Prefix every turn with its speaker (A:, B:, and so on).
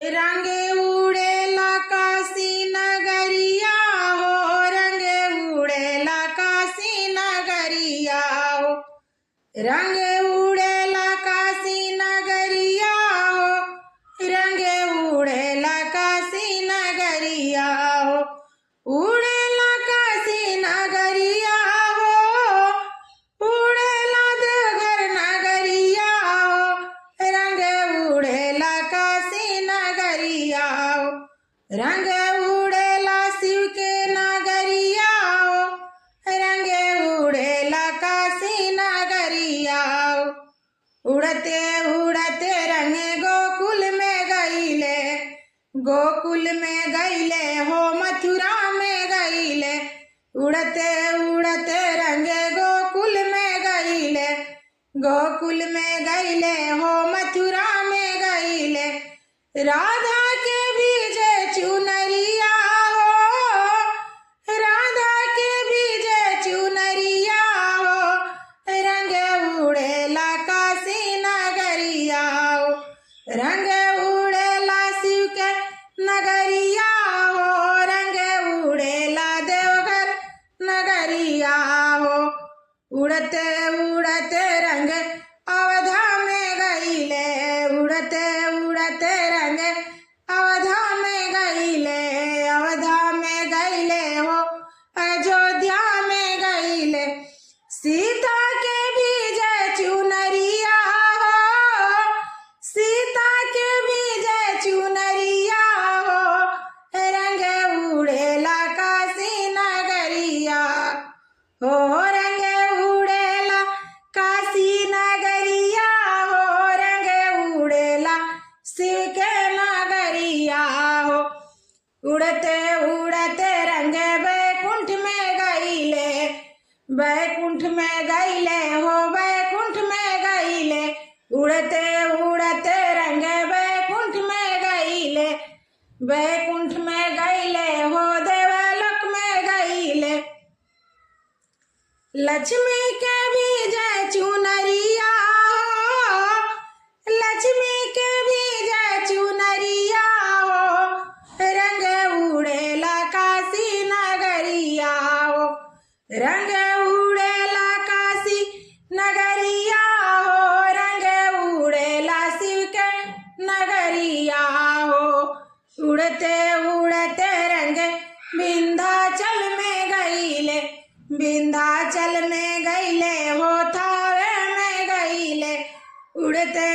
A: रंग उड़ेला काशी नगरिया हो, रंग उड़ेला काशी नगरिया हो, रंग उड़ेला काशी नगरिया हो, रंग उड़ेला काशी नगरिया हो, उड़ेला काशी नगरिया हो, उड़ेला देवघर नगरिया हो, रंग उड़ेला काशी नगरिया हो, रंग उड़ेला शिव के नगरिया हो, रंग उड़ेला काशी नगरिया हो, उड़ते उड़ते रंग गोकुल में गईले, गोकुल में गईले हो, मथुरा में गईले, उड़ते उड़ते रंग गोकुल में गईले, गोकुल में गईले हो, मथुरा में गईले, राधा के बीजे चुनरिया हो, राधा के बीजे चुनरिया हो, रंग उड़ेला काशी नगरिया हो, रंग उड़ेला शिव के नगरिया हो, रंग उड़ेला देवघर नगरिया हो, उड़ते उड़ते रंग अवधा में गईले, उड़ते उड़ते रंग अवधा में गईले, अवधा में गईले हो, अयोध्या में गईले, सीता के बीजे चुनरिया हो, सीता के बीजे चुनरिया हो, रंग उड़ेला काशी नगरिया हो, रंग उड़ेला काशी नगरिया हो, रंग उड़ेला शिव के नगरिया हो, उड़ते उड़ते रंग बैकुंठ में गईले, बैकुंठ में गईले हो, बैकुंठ में गईले, उड़ते उड़ते रंग बैकुंठ में गईले, बैकुंठ में गईले हो, देवलोक में गईले, लक्ष्मी के बीजे चुनरिया हो, लक्ष्मी के बीजे चुनरिया हो, रंग उड़ेला काशी नगरिया हो, रंग उड़ेला काशी नगरिया हो, रंग उड़ेला शिव के नगरिया हो, उड़ते उड़ते रंग विंध्याचल में गईले, विंध्याचल में गईले हो, थावे में गईले, उड़ते